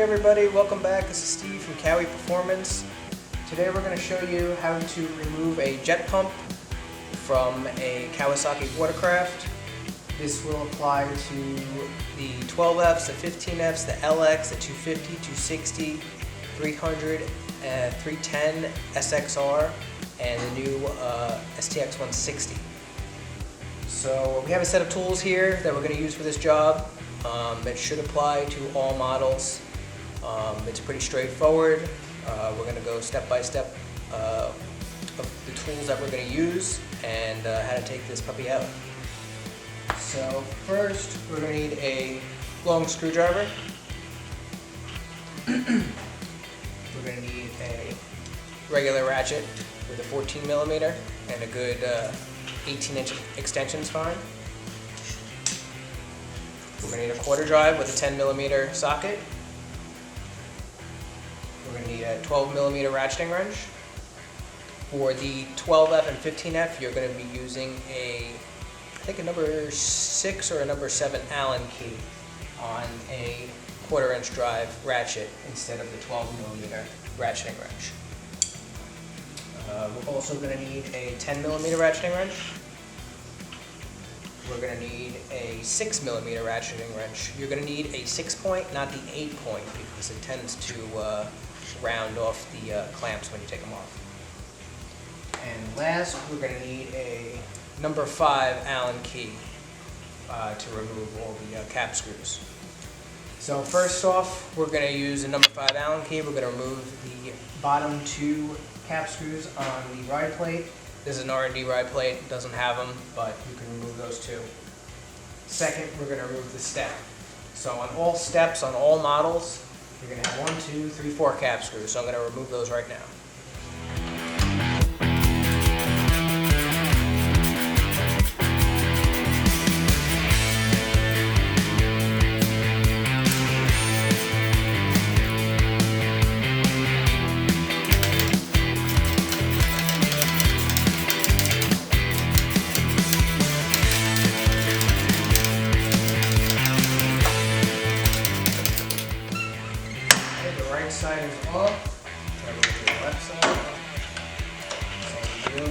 everybody, welcome back. This is Steve from Kawi Performance. Today we're going to show you how to remove a jet pump from a Kawasaki watercraft. This will apply to the 12Fs, the 15Fs, the LX, the 250, 260, 300, 310 SXR, and the new STX 160. So we have a set of tools here that we're going to use for this job. It should apply to all models. It's pretty straightforward. We're going to go step by step of the tools that we're going to use and how to take this puppy out. So first we're going to need a long screwdriver. We're going to need a regular ratchet with a 14mm and a good 18-inch extension is fine. We're going to need a quarter drive with a 10mm socket. We're going to need a 12mm ratcheting wrench. For the 12F and 15F, you're going to be using I think a number 6 or a number 7 Allen key on a quarter-inch drive ratchet instead of the 12mm ratcheting wrench. We're also going to need a 10mm ratcheting wrench. We're going to need a 6mm ratcheting wrench. You're going to need a 6-point, not the 8-point, because it tends to round off the clamps when you take them off. And last, we're going to need a number 5 Allen key to remove all the cap screws. So first off, we're going to use a number 5 Allen key. We're going to remove the bottom 2 cap screws on the ride plate. This is an R&D ride plate, it doesn't have them, but you can remove those too. Second, we're going to remove the step. So on all steps, on all models, you're going to have 1, 2, 3, 4 cap screws. So I'm going to remove those right now. Side is off, try to move to the left side, same deal.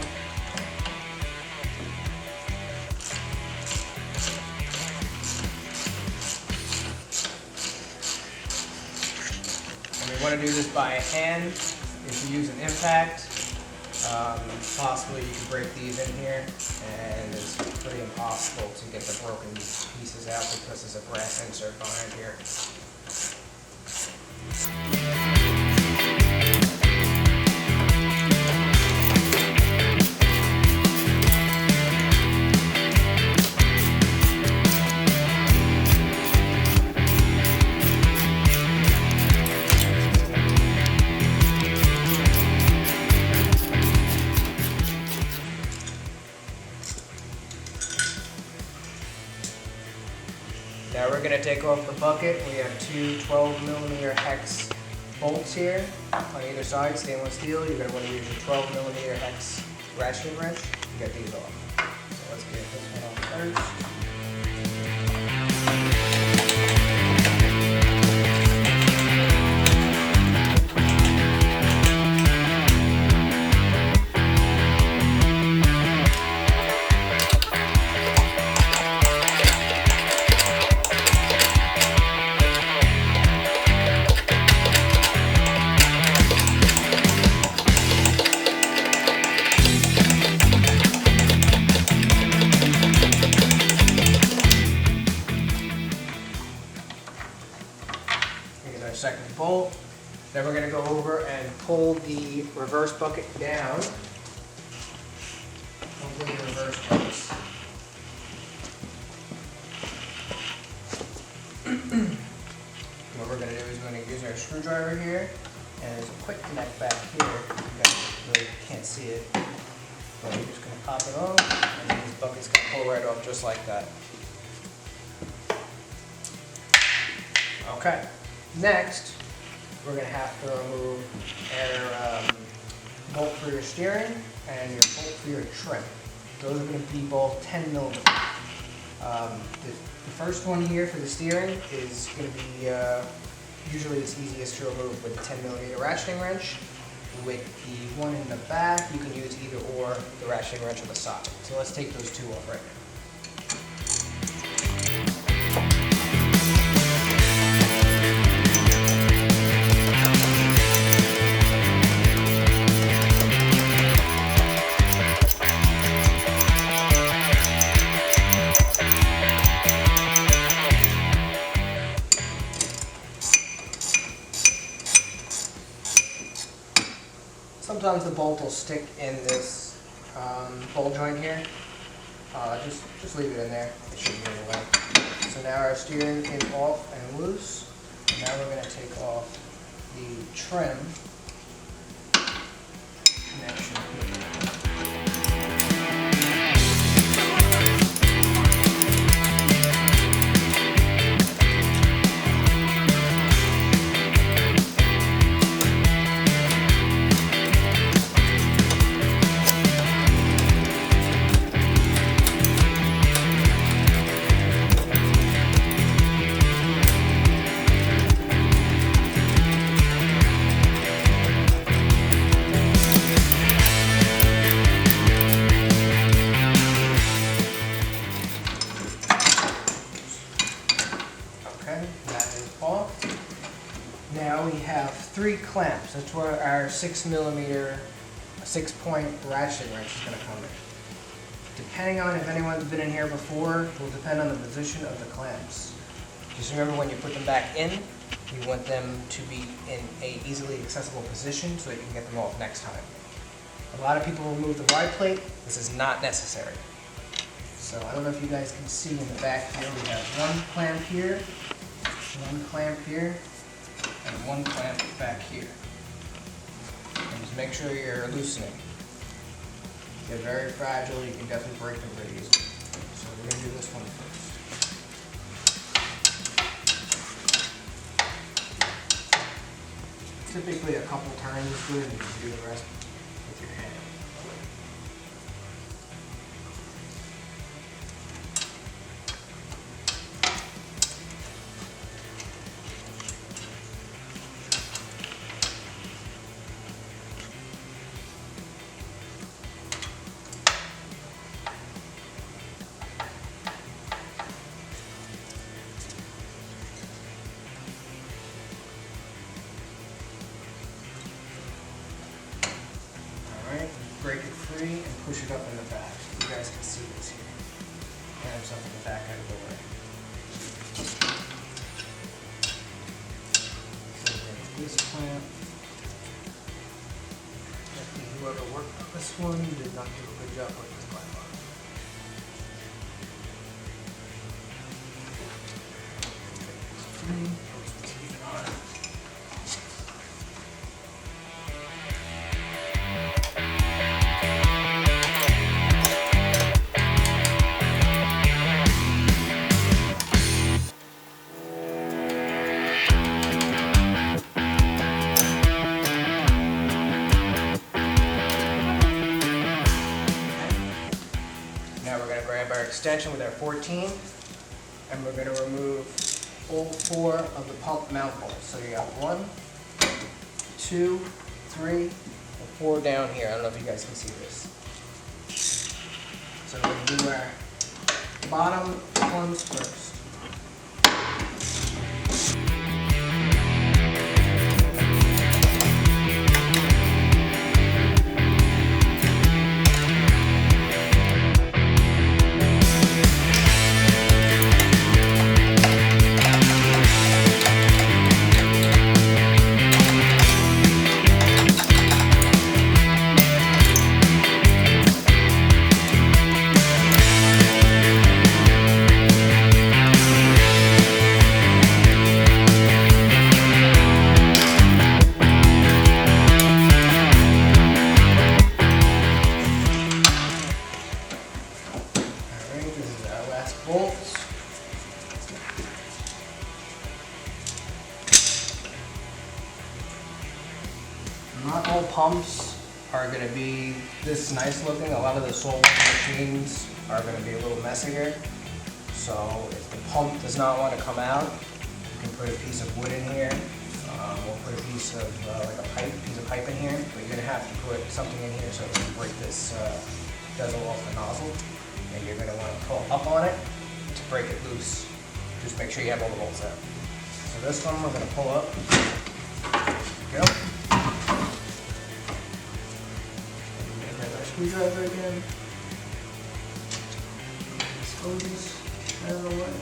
And we want to do this by hand. If you use an impact, possibly you can break these in here, and it's pretty impossible to get the broken pieces out because there's a brass insert behind here. Now we're going to take off the bucket. We have 2 12mm hex bolts here on either side, stainless steel. You're going to want to use your 12mm hex ratcheting wrench to get these off. So let's get this one off first. Second bolt. Then we're going to go over and pull the reverse bucket down. Hopefully the reverse buckets. What we're going to do is we're going to use our screwdriver here, and there's a quick connect back here. You guys really can't see it, but you're just going to pop it on, and these buckets can pull right off just like that. Okay. Next, we're going to have to remove your bolt for your steering and your bolt for your trim. Those are going to be both 10mm. The first one here for the steering is going to be usually it's easiest to remove with a 10mm ratcheting wrench. With the one in the back, you can use either or the ratcheting wrench on the side. So let's take those two off right now. Sometimes the bolt will stick in this bolt joint here. Just leave it in there. It shouldn't get away. So now our steering is off and loose. Now we're going to take off the trim connection here. That is off. Now we have 3 clamps. That's where our 6mm 6-point ratchet wrench is going to come in. Depending on if anyone's been in here before, will depend on the position of the clamps. Just remember when you put them back in, you want them to be in a easily accessible position so that you can get them off next time. A lot of people remove the Y plate. This is not necessary. So I don't know if you guys can see in the back here, we have 1 clamp here, 1 clamp here, and 1 clamp back here. And just make sure you're loosening. They're very fragile, you can definitely break them pretty easily. So we're going to do this one first. Typically a couple turns is good, and you can do the rest with your hand. Break it free and push it up in the back. You guys can see this here. Clamps up in the back out of the way. So break this clamp. Definitely whoever worked on this one did not do a good job with this clamp on. Free. Let's keep it on. Now we're going to grab our extension with our 14, and we're going to remove all 4 of the pump mount bolts. So you got 1, 2, 3, and 4 down here. I don't know if you guys can see this. So we're going to do our bottom ones first. Bolts. Not all pumps are going to be this nice looking. A lot of the solar machines are going to be a little messier. So if the pump does not want to come out, you can put a piece of wood in here, or put a piece of like a piece of pipe in here, but you're gonna have to put something in here so it can break this bezel off the nozzle, and you're gonna want to pull up on it to break it loose. Just make sure you have all the bolts out. So this one we're gonna pull up. There we go. Grab our screwdriver again. Hoses out of the way.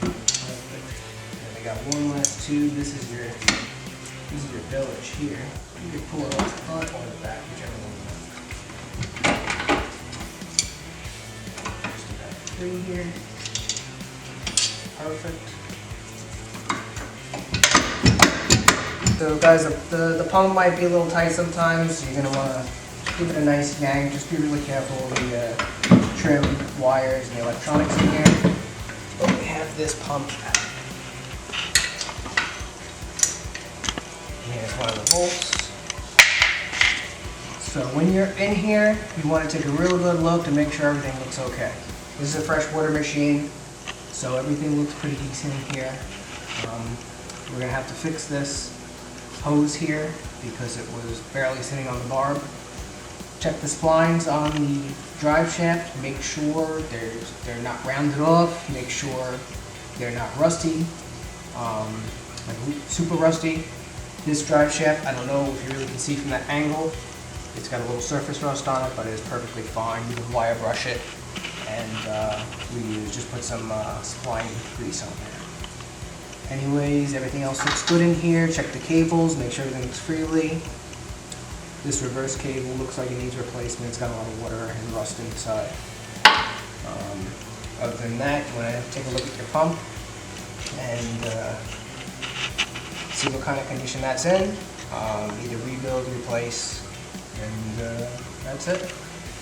And I got one last tube. This is your bilge here. You can pull it off the front or the back, whichever one you want. Just about 3 here. Perfect. So guys, the pump might be a little tight sometimes. You're going to want to give it a nice yank. Just be really careful with the trim wires and the electronics in here. But we have this pump. Here's one of the bolts. So when you're in here, you want to take a real good look to make sure everything looks okay. This is a freshwater machine, so everything looks pretty decent in here. We're going to have to fix this hose here because it was barely sitting on the barb. Check the splines on the drive shaft, make sure they're not rounded off, make sure they're not rusty, like super rusty. This drive shaft, I don't know if you really can see from that angle, it's got a little surface rust on it, but it is perfectly fine. You can wire brush it, and we just put some spline grease on there. Anyways, everything else looks good in here. Check the cables, make sure everything looks freely. This reverse cable looks like it needs replacement. It's got a lot of water and rust inside. Other than that, you want to take a look at your pump and see what kind of condition that's in. Either rebuild, replace, and that's it.